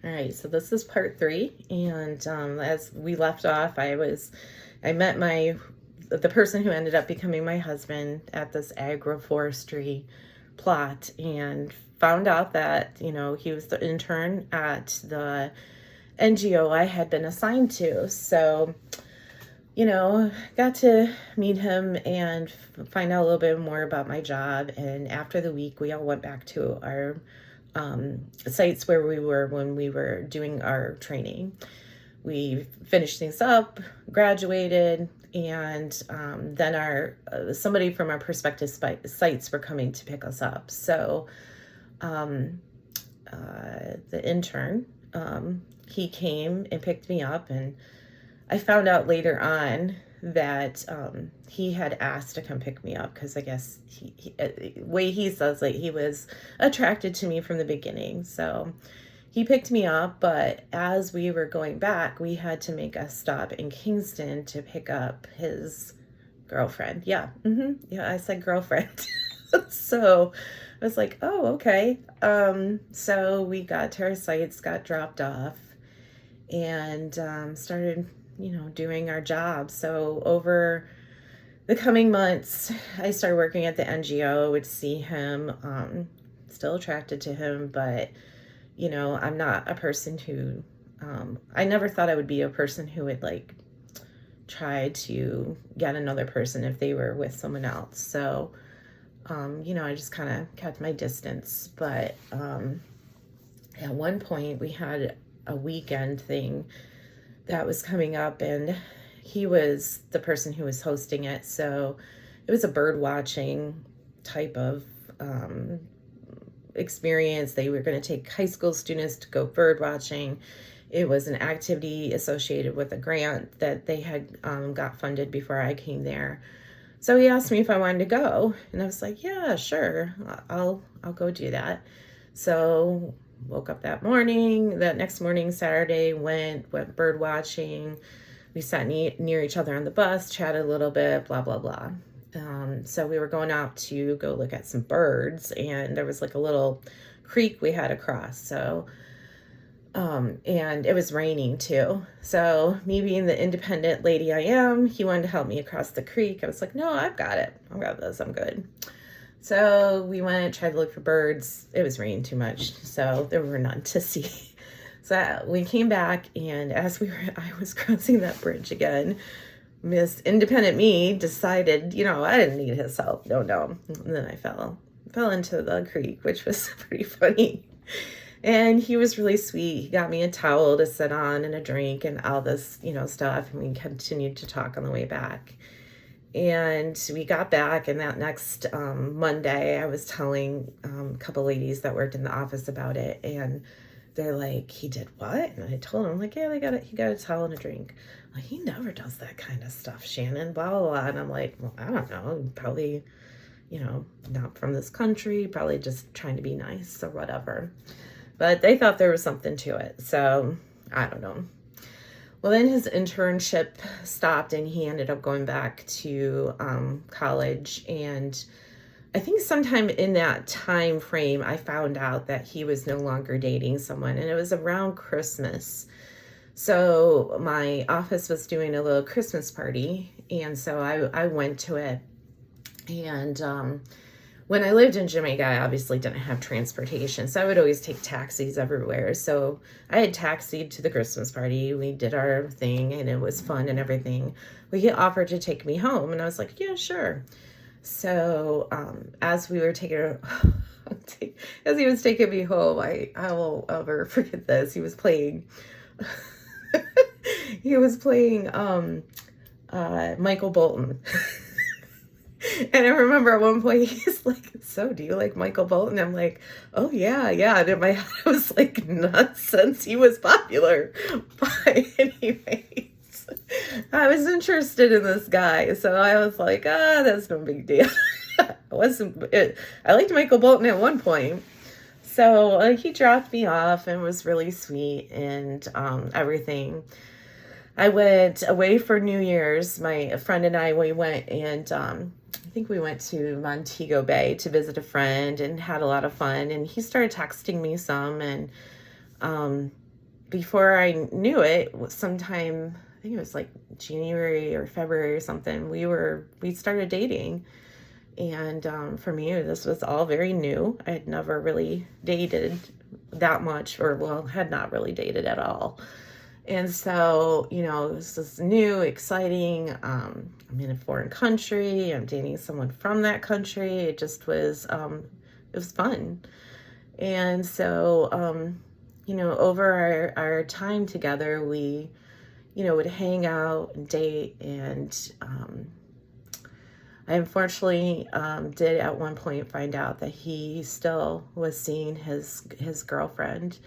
All right, so this is part three, and as we left off, I met the person who ended up becoming my husband at this agroforestry plot, and found out that he was the intern at the NGO I had been assigned to. So got to meet him and find out a little bit more about my job. And after the week, we all went back to our sites where we were when we were doing our training. We finished things up, graduated, and then our somebody from our prospective sites were coming to pick us up. So the intern, he came and picked me up, and I found out later on that he had asked to come pick me up because I guess way he says, like, he was attracted to me from the beginning. So he picked me up, but as we were going back, we had to make a stop in Kingston to pick up his girlfriend. Yeah, yeah, I said girlfriend. So I was like, oh, okay. So we got to our sites, got dropped off, and started doing our job. So over the coming months, I started working at the NGO, would see him, still attracted to him, but, I'm not a person who, I never thought I would be a person who would like try to get another person if they were with someone else. So, I just kind of kept my distance. But at one point we had a weekend thing that was coming up, and he was the person who was hosting it. So it was a bird watching type of experience. They were going to take high school students to go bird watching. It was an activity associated with a grant that they had got funded before I came there. So he asked me if I wanted to go, and I was like, yeah, sure, I'll go do that. So woke up that next morning, Saturday, went bird watching. We sat near each other on the bus, chatted a little bit, blah, blah, blah. So we were going out to go look at some birds, and there was like a little creek we had to cross. So, and it was raining too. So me being the independent lady I am, he wanted to help me across the creek. I was like, no, I've got it. I've got this. I'm good. So we went, tried to look for birds. It was raining too much, so there were none to see. So we came back, and as I was crossing that bridge again, Miss Independent me decided, I didn't need his help. No. And then I fell into the creek, which was pretty funny. And he was really sweet. He got me a towel to sit on and a drink and all this, stuff. And we continued to talk on the way back. And we got back, and that next Monday, I was telling a couple ladies that worked in the office about it, and they're like, he did what? And I told them, like, yeah, he got a towel and a drink. Like, he never does that kind of stuff, Shannon, blah, blah, blah. And I'm like, well, I don't know, probably, not from this country, probably just trying to be nice or whatever. But they thought there was something to it, so I don't know. Well, then his internship stopped, and he ended up going back to college. And I think sometime in that time frame, I found out that he was no longer dating someone, and it was around Christmas. So my office was doing a little Christmas party, and so I went to it. And when I lived in Jamaica, I obviously didn't have transportation, so I would always take taxis everywhere. So I had taxied to the Christmas party. We did our thing, and it was fun and everything. Well, he offered to take me home, and I was like, yeah, sure. So as we were as he was taking me home, I will ever forget this. He was playing Michael Bolton. And I remember at one point he's like, so do you like Michael Bolton? I'm like, oh yeah. And in my head I was like, not since he was popular. But anyways, I was interested in this guy. So I was like, that's no big deal. I liked Michael Bolton at one point. So he dropped me off and was really sweet and everything. I went away for New Year's. My friend and we went, and I think we went to Montego Bay to visit a friend and had a lot of fun. And he started texting me some, and before I knew it, sometime, I think it was like January or February or something, we started dating. And for me, this was all very new. I had never really dated that much, or well, had not really dated at all. And so, you know, this is new, exciting. I'm in a foreign country. I'm dating someone from that country. It was fun. And so, you know, over our time together, we, you know, would hang out and date. And I unfortunately did at one point find out that he still was seeing his girlfriend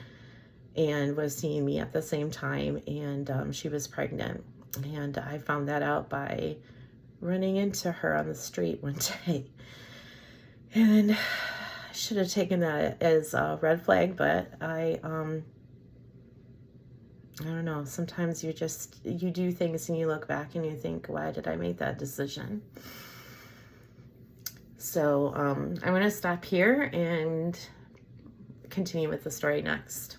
and was seeing me at the same time, and she was pregnant. And I found that out by running into her on the street one day. And I should have taken that as a red flag, but I don't know. Sometimes you do things and you look back and you think, why did I make that decision? So I'm going to stop here and continue with the story next.